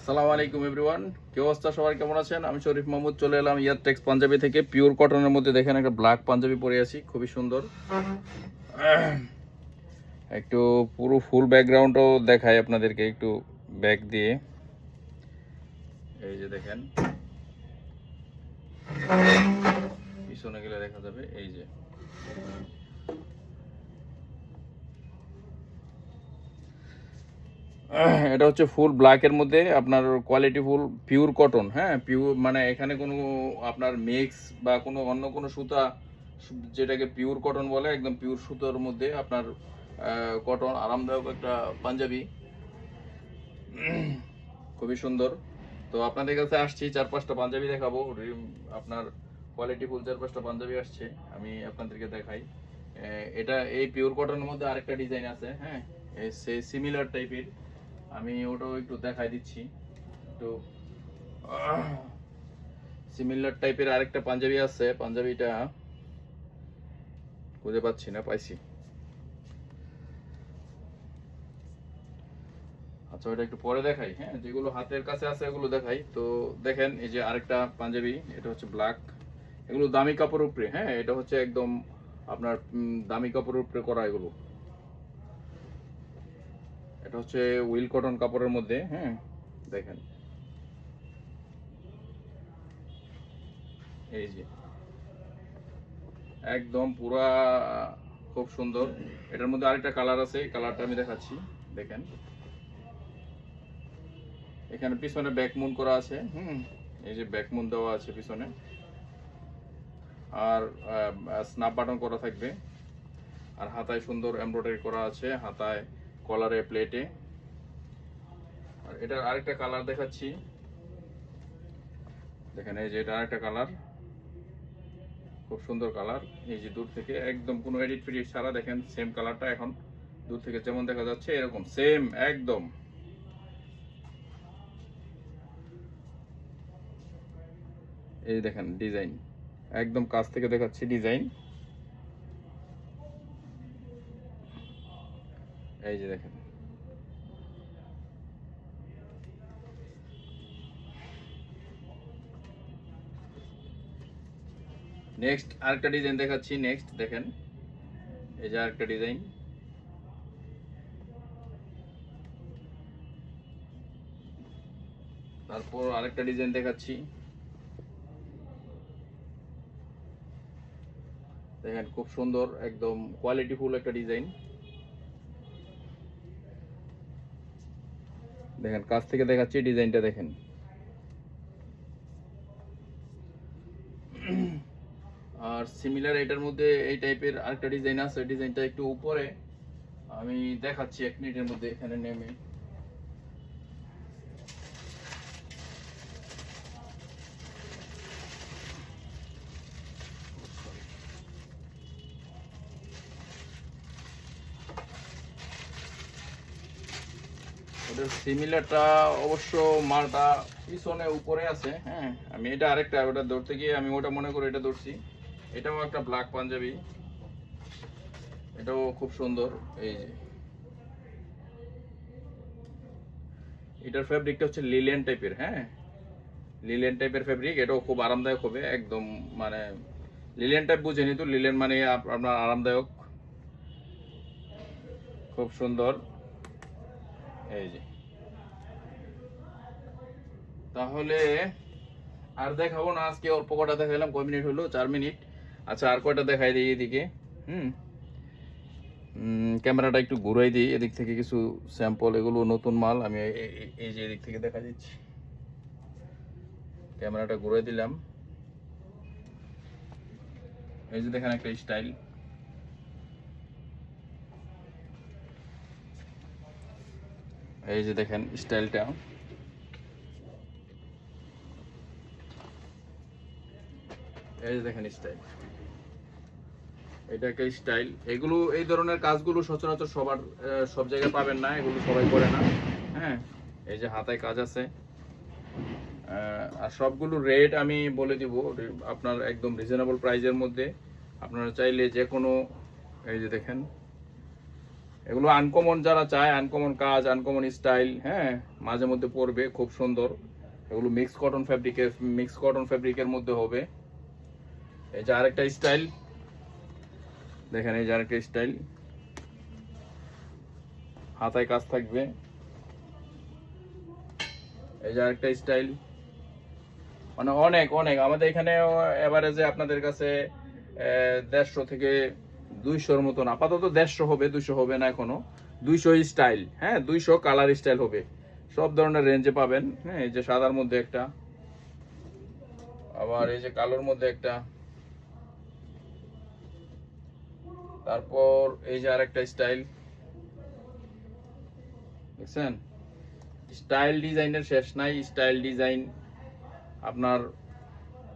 আসসালামু আলাইকুম এভরিওয়ান, কি অবস্থা? সবাই কেমন আছেন? আমি শরীফ মাহমুদ চলে এলাম ইয়ারটেক্স পাঞ্জাবি থেকে। পিওর কটনের মধ্যে দেখেন একটা ব্ল্যাক পাঞ্জাবি পরে আছি, খুবই সুন্দর। একটু পুরো ফুল ব্যাকগ্রাউন্ডও দেখাই আপনাদেরকে একটু ব্যাক দিয়ে। এই যে দেখেন, পিছনে গেলে দেখা যাবে। এই যে এটা হচ্ছে ফুল ব্ল্যাকের মধ্যে আপনার কোয়ালিটি ফুল পিওর কটন। হ্যাঁ, পিওর মানে এখানে কোনো আপনার মিক্স বা কোনো অন্য কোনো সুতা, যেটাকে পিওর কটন বলে, একদম পিওর সুতোর মধ্যে আপনার কটন আরামদায়ক একটা পাঞ্জাবি, খুবই সুন্দর। তো আপনাদের কাছে আসছি, 4-5টা পাঞ্জাবি দেখাবো। আপনার কোয়ালিটি ফুল 4-5টা পাঞ্জাবি আসছে, আমি আপনাদেরকে দেখাই। এটা এই পিওর কটনের মধ্যে আরেকটা ডিজাইন আছে। হ্যাঁ, সেই সিমিলার টাইপের, আমি ওটাও একটু দেখাই দিচ্ছি। তো সিমিলার টাইপের আরেকটা পাঞ্জাবি আছে, পাঞ্জাবিটা খুঁজে পাচ্ছি না, পাইছি। আচ্ছা, ওটা একটু পরে দেখাই। হ্যাঁ, যেগুলো হাতের কাছে আছে এগুলো দেখাই। তো দেখেন, এই যে আরেকটা পাঞ্জাবি, এটা হচ্ছে ব্ল্যাক। এগুলো দামি কাপড়ের উপরে। হ্যাঁ, এটা হচ্ছে একদম আপনার দামি কাপড়ের উপরে করা এগুলো। এটা হচ্ছে উইল কটন কাপড়ের মধ্যে। হ্যাঁ, দেখেন, এই যে একদম পুরা খুব সুন্দর। এটার মধ্যে আরেকটা কালার আছে, কালারটা আমি দেখাচ্ছি। দেখেন, এখানে পিছনে ব্যাকমুন করা আছে। এই যে ব্যাকমুন দেওয়া আছে পিছনে, আর স্ন্যাপ বাটন করা থাকবে। আর হাতায় সুন্দর এমব্রয়ডারি করা আছে, হাতায়, কলারে, প্লেটে। আর এটার আরেকটা কালার দেখাচ্ছি। দেখেন, এই যে এটা আরেকটা কালার, খুব সুন্দর কালার। এই যে দূর থেকে একদম কোনো এডিট ফেডিট ছাড়া দেখেন, সেম কালারটা এখন দূর থেকে যেমন দেখা যাচ্ছে এরকম সেম একদম। এই দেখেন ডিজাইন, একদম কাছ থেকে দেখাচ্ছি ডিজাইন। এই যে দেখেন, নেক্সট আরেকটা ডিজাইন দেখাচ্ছি। নেক্সট দেখেন, এই যে আরেকটা ডিজাইন। তারপর আরেকটা ডিজাইন দেখাচ্ছি। দেখেন, খুব সুন্দর, একদম কোয়ালিটি ফুল একটা ডিজাইন। দেখেন, কাছ থেকে দেখাচ্ছি ডিজাইনটা দেখেন। আর সিমিলার এটার মধ্যে এই টাইপের আরেকটা ডিজাইন আছে, ডিজাইনটা একটু উপরে, আমি দেখাচ্ছি 1 মিনিটের মধ্যে। এখানে নেমে ওটার সিমিলারটা অবশ্য মালটা পিছনে উপরে আছে। হ্যাঁ, আমি এটা আরেকটা, ওটা ধরতে গিয়ে আমি ওটা মনে করে এটা ধরছি। এটাও একটা ব্ল্যাক পাঞ্জাবি, এটাও খুব সুন্দর। এই যে এটার ফ্যাব্রিকটা হচ্ছে লিলেন টাইপের। হ্যাঁ, লিলেন টাইপের ফ্যাব্রিক, এটাও খুব আরামদায়ক হবে একদম। মানে লিলেন টাইপ বুঝেনি তো, লিলেন মানে আপনার আরামদায়ক, খুব সুন্দর। এই যে, তাহলে আর দেখাবো না আজকে, অল্প কটা দেখাইলাম। কয় মিনিট হলো? 4 মিনিট। আচ্ছা, আর কয়টা দেখাই দিই এদিকে। হুম ক্যামেরাটা একটু ঘুরাই দিই, এদিক থেকে কিছু স্যাম্পল, এগুলো নতুন মাল। আমি এই যে এদিক থেকে দেখা দিচ্ছি, ক্যামেরাটা ঘুরাই দিলাম। এই যে দেখেন একটা স্টাইল, এই যে দেখেন স্টাইলটা, এই যে দেখেন স্টাইল, এটা একটা স্টাইল। এগুলো, এই ধরনের কাজগুলো সচরাচর সব জায়গায় পাবেন না, এগুলো সবাই করে না। হ্যাঁ, এই যে হাতায় কাজ আছে। আর সবগুলো রেট আমি বলে দিব আপনার, একদম রিজনেবল প্রাইজের মধ্যে। আপনারা চাইলে যে কোনো, এই যে দেখেন, এগুলো আনকমন যারা চায়, আনকমন কাজ, আনকমন স্টাইল, হ্যাঁ, মাঝে মধ্যে পরবে, খুব সুন্দর। এগুলো মিক্স কটন ফ্যাব্রিকের মধ্যে হবে। এই যে আরেকটা স্টাইল দেখেন, এই যে আরেকটা স্টাইল, হাতায় কাজ থাকবে। এই যে আরেকটা স্টাইল, মানে অনেক অনেক আমাদের এখানে এভারেজে আপনাদের কাছে 150 থেকে 200-র মতন, আপাতত 150 হবে, 200 হবে না এখনো। 200 স্টাইল, হ্যাঁ, 200 কালার স্টাইল হবে, সব ধরনের রেঞ্জে পাবেন। হ্যাঁ, এই যে সাদার মধ্যে একটা, আবার এই যে কালোর মধ্যে একটা, তারপর এই যে আরেকটা স্টাইল দেখছেন। স্টাইল ডিজাইনের শেষ নাই, স্টাইল ডিজাইন আপনার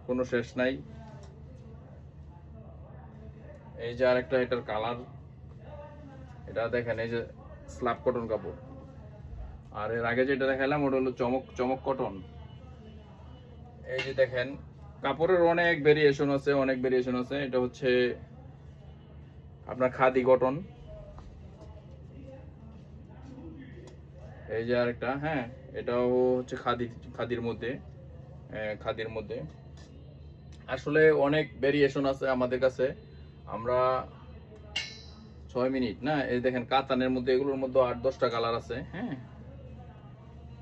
কোনো শেষ নাই। এই যে আরেকটা, এটার কালার, এটা দেখেন, এই যে স্ল্যাব কটন কাপড়। আর এর আগে যেটা দেখালাম ওটা হলো চমক চমক কটন। এই যে দেখেন, কাপড়ের অনেক ভেরিয়েশন আছে, অনেক ভেরিয়েশন আছে। এটা হচ্ছে আপনার খাদি কটন। এই যে আরেকটা, হ্যাঁ, এটাও হচ্ছে খাদির মধ্যে, খাদির মধ্যে। আসলে অনেক ভেরিয়েশন আছে আমাদের কাছে। আমরা 6 মিনিট না, এই দেখেন কাতানের মধ্যে, এগুলোর মধ্যে 8-10টা কালার আছে। হ্যাঁ,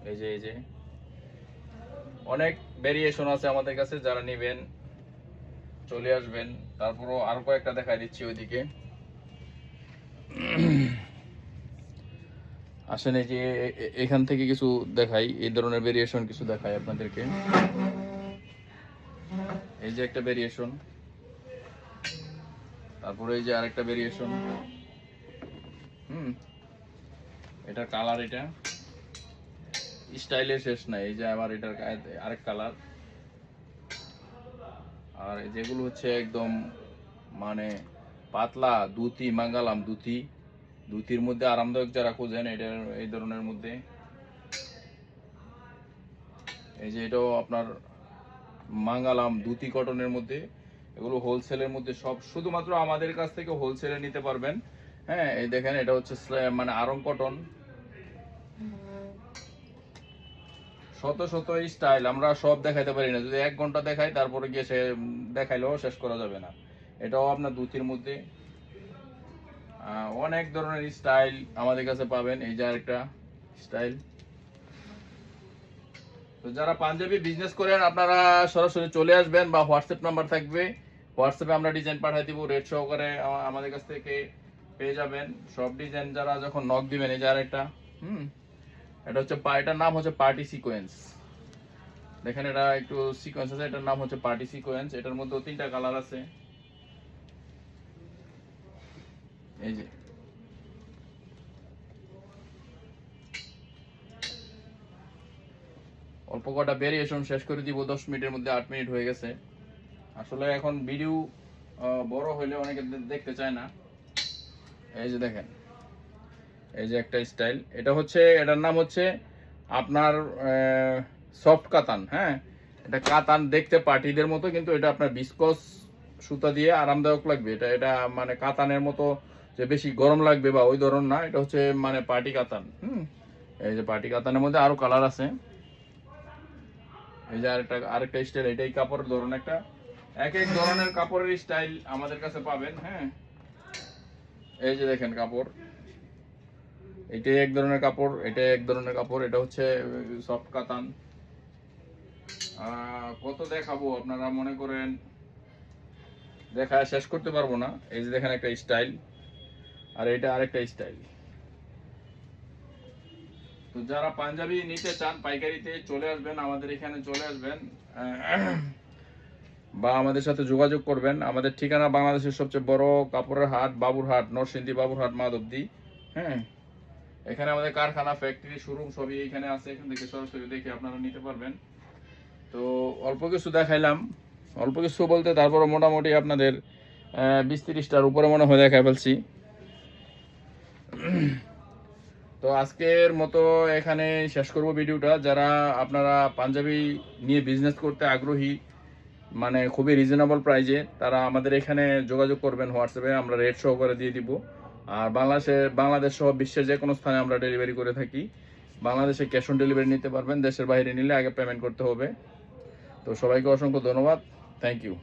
এই যে অনেক ভেরিয়েশন আছে আমাদের কাছে, যারা নেবেন চলে আসবেন। তারপরও আরো কয়েকটা দেখাই দিচ্ছি ওইদিকে। আসেন, এই যে এখান থেকে কিছু দেখাই, এই ধরনের ভেরিয়েশন কিছু দেখাই আপনাদেরকে। এই যে একটা ভেরিয়েশন, তারপরে এই যে আরেকটা ভেরিয়েশন। এটার কালার, এটা স্টাইলের শেষ নাই। এই যে আবার এটার আরেক কালার। আর যেগুলো হচ্ছে একদম মানে পাতলা ধুতি, মাঙ্গালাম ধুতির মধ্যে আরামদায়ক যারা খোঁজেন, এটার এই ধরনের মধ্যে। এই যে এটাও আপনার মাঙ্গালাম ধুতি কটনের মধ্যে। এগুলো হোলসেলের মধ্যে, সব শুধুমাত্র আমাদের কাছ থেকে হোলসেলে নিতে পারবেন। হ্যাঁ, এই দেখেন, এটা হচ্ছে মানে আরং কটন। শত শত স্টাইল, আমরা সব দেখাইতে পারি না, যদি 1 ঘন্টা দেখাই তারপরে গিয়ে সে দেখাইলেও শেষ করা যাবে না। এটাও আপনার ধুতির মধ্যে অনেক ধরনের স্টাইল আমাদের কাছে পাবেন। এই যে আরেকটা স্টাইল। তো যারা পাঞ্জাবি বিজনেস করেন, আপনারা সরাসরি চলে আসবেন, বা হোয়াটসঅ্যাপ নাম্বার থাকবে, হোয়াটসঅ্যাপে আমরা ডিজাইন পাঠিয়ে দিব, রেট সহকারে আমাদের কাছ থেকে পেয়ে যাবেন সব ডিজাইন। যারা যখন নক দিবেন, এই যে আরেকটা, এটা হচ্ছে, এটার নাম হচ্ছে পার্টি সিকোয়েন্স। দেখেন, এটা একটু সিকোয়েন্স আছে, এটার নাম হচ্ছে পার্টি সিকোয়েন্স। এটার মধ্যে 3টা কালার আছে। এই যে অল্প কটা ভেরিয়েশন শেষ করে দিব 10 মিনিটের মধ্যে। 8 মিনিট হয়ে গেছে। আসলে এখন ভিডিও বড় হইলে অনেকে দেখতে চায় না। এই যে দেখেন, এই যে একটা স্টাইল, এটা হচ্ছে, এটার নাম হচ্ছে আপনার সফট কাতান। হ্যাঁ, এটা কাতান দেখতে পার্টিদের মতো, কিন্তু এটা আপনার বিস্কস সুতা দিয়ে আরামদায়ক লাগবে। এটা এটা মানে কাতানের মতো যে বেশি গরম লাগবে বা ওই ধরনের না, এটা হচ্ছে মানে পার্টি কাতান। এই যে পার্টি কাতানের মধ্যে আরো কালার আছে। এই যে আরেকটা স্টাইল, এটাই কাপড়ের ধরন একটা, এক এক ধরনের কাপড়ের স্টাইল আমাদের কাছে পাবেন। হ্যাঁ, এই যে দেখেন কাপড়, এটাই এক ধরনের কাপড়, এটাই এক ধরনের কাপড়। এটা হচ্ছে সফট কাতান। কত দেখাবো, আপনারা মনে করেন দেখা শেষ করতে পারবো না। এই যে দেখেন একটা স্টাইল, আর এটা আরেকটা স্টাইল। তো যারা পাঞ্জাবি নিতে চান পাইকারিতে, চলে আসবেন আমাদের এখানে, চলে আসবেন বা আমাদের সাথে যোগাযোগ করবেন। আমাদের ঠিকানা বাংলাদেশের সবচেয়ে বড় কাপড়ের হাট, বাবুরহাট, নরসিংদী বাবুরহাট মাধবদী। হ্যাঁ, এখানে আমাদের কারখানা, ফ্যাক্টরি, শোরুম সবই এখানে আছে। এখান থেকে সরাসরি দেখে আপনারা নিতে পারবেন। তো অল্প কিছু দেখাইলাম, অল্প কিছু বলতে তারপরে মোটামুটি আপনাদের 20-30টার উপরে মনে হয় দেখাই ফেলছি। তো আজকের মতো এখানে শেষ করব ভিডিওটা। যারা আপনারা পাঞ্জাবি নিয়ে বিজনেস করতে আগ্রহী, মানে খুবই রিজনেবল প্রাইজে, তারা আমাদের এখানে যোগাযোগ করবেন হোয়াটসঅ্যাপে, আমরা রেট সহকারে দিয়ে দিব। আর বাংলাদেশ সহ বিশ্বের যে কোনো স্থানে আমরা ডেলিভারি করে থাকি। বাংলাদেশে ক্যাশ অন ডেলিভারি নিতে পারবেন, দেশের বাইরে নিলে আগে পেমেন্ট করতে হবে। তো সবাইকে অসংখ্য ধন্যবাদ, থ্যাংক ইউ।